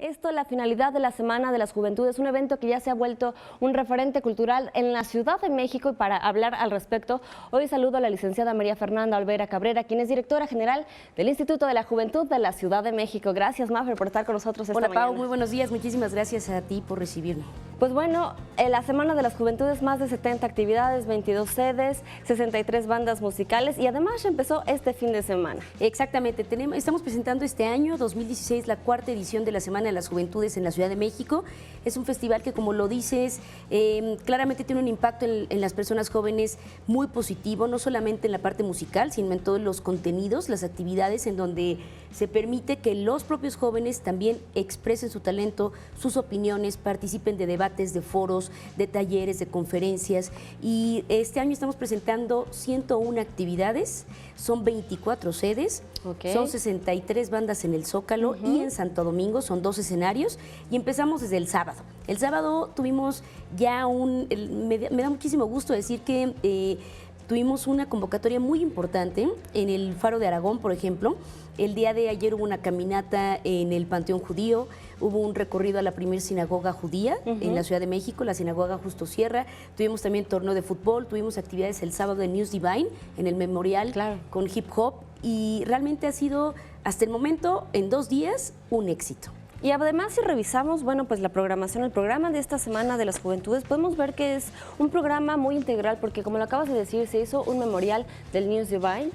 Esto, la finalidad de la Semana de las Juventudes, un evento que ya se ha vuelto un referente cultural en la Ciudad de México, y para hablar al respecto, hoy saludo a la licenciada María Fernanda Olvera Cabrera, quien es directora general del Instituto de la Juventud de la Ciudad de México. Gracias, Mafer, por estar con nosotros esta mañana. Hola, Pau, muy buenos días. Muchísimas gracias a ti por recibirme. Pues bueno, la Semana de las Juventudes, más de 70 actividades, 22 sedes, 63 bandas musicales, y además ya empezó este fin de semana. Exactamente, estamos presentando este año, 2016, la cuarta edición de la Semana de las Juventudes en la Ciudad de México. Es un festival que, como lo dices, claramente tiene un impacto en las personas jóvenes muy positivo, no solamente en la parte musical, sino en todos los contenidos, las actividades en donde se permite que los propios jóvenes también expresen su talento, sus opiniones, participen de debates, de foros, de talleres, de conferencias. Y este año estamos presentando 101 actividades, son 24 sedes, son 63 bandas en el Zócalo y en Santo Domingo, son 2 escenarios, y empezamos desde el sábado. El sábado tuvimos ya me da muchísimo gusto decir que tuvimos una convocatoria muy importante en el Faro de Aragón, por ejemplo. El día de ayer hubo una caminata en el Panteón Judío, hubo un recorrido a la primera sinagoga judía en la Ciudad de México, la sinagoga Justo Sierra. Tuvimos también torneo de fútbol, tuvimos actividades el sábado en News Divine, en el Memorial, con hip hop, y realmente ha sido, hasta el momento, en 2 días, un éxito. Y además, si revisamos, bueno, pues la programación, el programa de esta Semana de las Juventudes, podemos ver que es un programa muy integral, porque como lo acabas de decir, se hizo un memorial del News Divine.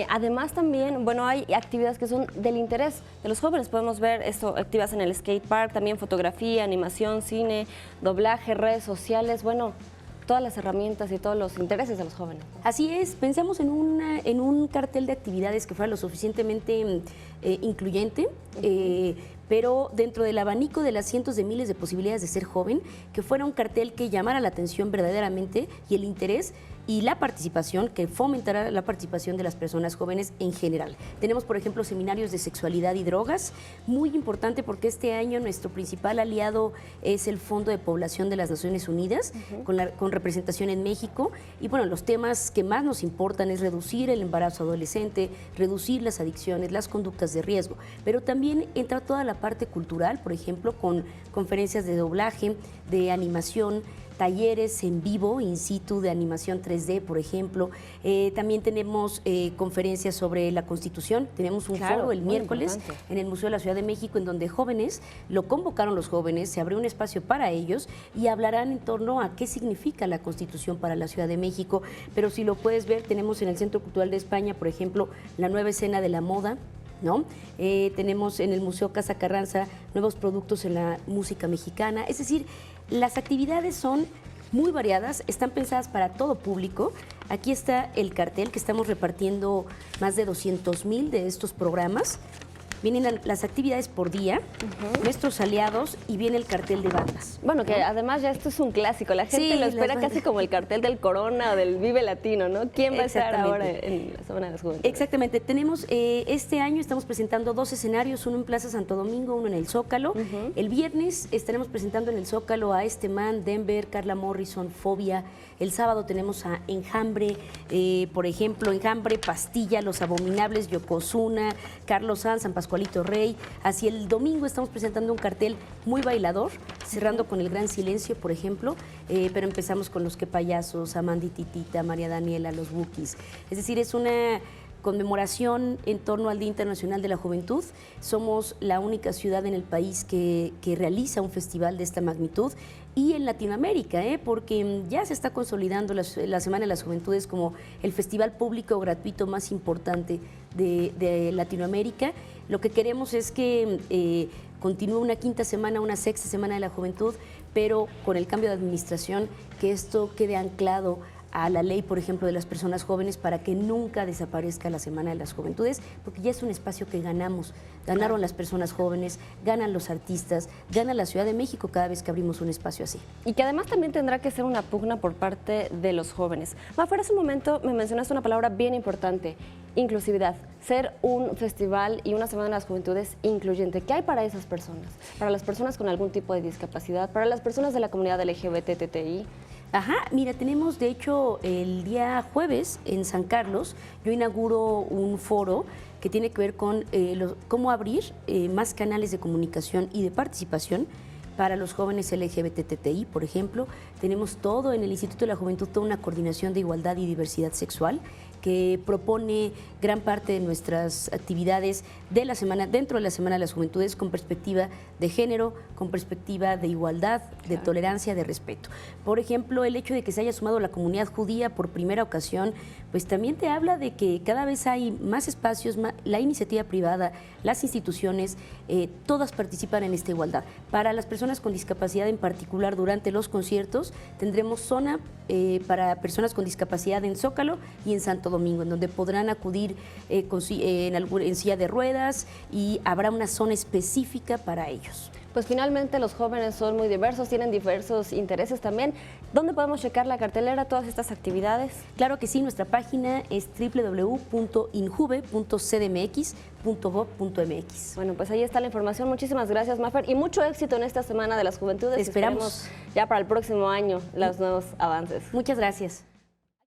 Además también, bueno, hay actividades que son del interés de los jóvenes. Podemos ver esto, actividades en el skate park, también fotografía, animación, cine, doblaje, redes sociales, bueno, todas las herramientas y todos los intereses de los jóvenes. Así es, pensamos en un cartel de actividades que fuera lo suficientemente incluyente, pero dentro del abanico de las cientos de miles de posibilidades de ser joven, que fuera un cartel que llamara la atención verdaderamente y el interés y la participación, que fomentara la participación de las personas jóvenes en general. Tenemos, por ejemplo, seminarios de sexualidad y drogas, muy importante porque este año nuestro principal aliado es el Fondo de Población de las Naciones Unidas, con representación en México, y bueno, los temas que más nos importan es reducir el embarazo adolescente, reducir las adicciones, las conductas de riesgo, pero también entra toda la parte cultural, por ejemplo, con conferencias de doblaje, de animación, talleres en vivo, in situ, de animación 3D, por ejemplo. También tenemos conferencias sobre la Constitución. Tenemos un foro el miércoles en el Museo de la Ciudad de México, en donde jóvenes, lo convocaron los jóvenes, se abrió un espacio para ellos y hablarán en torno a qué significa la Constitución para la Ciudad de México. Pero si lo puedes ver, tenemos en el Centro Cultural de España, por ejemplo, la nueva escena de la moda, ¿no? Tenemos en el Museo Casa Carranza nuevos productos en la música mexicana. Es decir, las actividades son muy variadas, están pensadas para todo público. Aquí está el cartel, que estamos repartiendo más de 200,000 de estos programas. Vienen las actividades por día, nuestros aliados, y viene el cartel de bandas. Bueno, que además ya esto es un clásico, la gente lo espera casi como el cartel del Corona o del Vive Latino, ¿no? ¿Quién va a estar ahora en la Semana de las Juventudes? Exactamente, tenemos, este año estamos presentando 2 escenarios, uno en Plaza Santo Domingo, uno en el Zócalo. El viernes estaremos presentando en el Zócalo a Este Man, Denver, Carla Morrison, Fobia. El sábado tenemos a Enjambre, por ejemplo, Enjambre, Pastilla, Los Abominables, Yokozuna, Carlos Sanz, San Pascualito Rey. Hacia el domingo estamos presentando un cartel muy bailador, cerrando con El Gran Silencio, por ejemplo, pero empezamos con Los Que Payasos, Amanda y Titita, María Daniela, Los Bukis. Es decir, es una conmemoración en torno al Día Internacional de la Juventud. Somos la única ciudad en el país que realiza un festival de esta magnitud, y en Latinoamérica, porque ya se está consolidando la Semana de las Juventudes como el festival público gratuito más importante de Latinoamérica. Lo que queremos es que continúe una 5ª semana, una 6ª Semana de la Juventud, pero con el cambio de administración, que esto quede anclado a la ley, por ejemplo, de las personas jóvenes, para que nunca desaparezca la Semana de las Juventudes, porque ya es un espacio que ganaron las personas jóvenes, ganan los artistas, gana la Ciudad de México cada vez que abrimos un espacio así. Y que además también tendrá que ser una pugna por parte de los jóvenes. Mafer, hace un momento me mencionaste una palabra bien importante: inclusividad. Ser un festival y una Semana de las Juventudes incluyente. ¿Qué hay para esas personas? Para las personas con algún tipo de discapacidad, para las personas de la comunidad LGBTTI. Ajá, mira, tenemos de hecho el día jueves en San Carlos, yo inauguro un foro que tiene que ver con cómo abrir más canales de comunicación y de participación para los jóvenes LGBTTI, por ejemplo. Tenemos todo en el Instituto de la Juventud, toda una coordinación de igualdad y diversidad sexual que propone gran parte de nuestras actividades de la semana, dentro de la Semana de las Juventudes, con perspectiva de género, con perspectiva de igualdad, de tolerancia, de respeto. Por ejemplo, el hecho de que se haya sumado la comunidad judía por primera ocasión, pues también te habla de que cada vez hay más espacios, la iniciativa privada, las instituciones, todas participan en esta igualdad. Para las personas con discapacidad en particular, durante los conciertos, tendremos zona para personas con discapacidad en Zócalo y en Santo Domingo, en donde podrán acudir en silla de ruedas y habrá una zona específica para ellos. Pues finalmente los jóvenes son muy diversos, tienen diversos intereses también. ¿Dónde podemos checar la cartelera, todas estas actividades? Claro que sí, nuestra página es www.injuve.cdmx.gov.mx. Bueno, pues ahí está la información. Muchísimas gracias, Mafer, y mucho éxito en esta Semana de las Juventudes. Esperamos Ya para el próximo año los nuevos avances. Muchas gracias.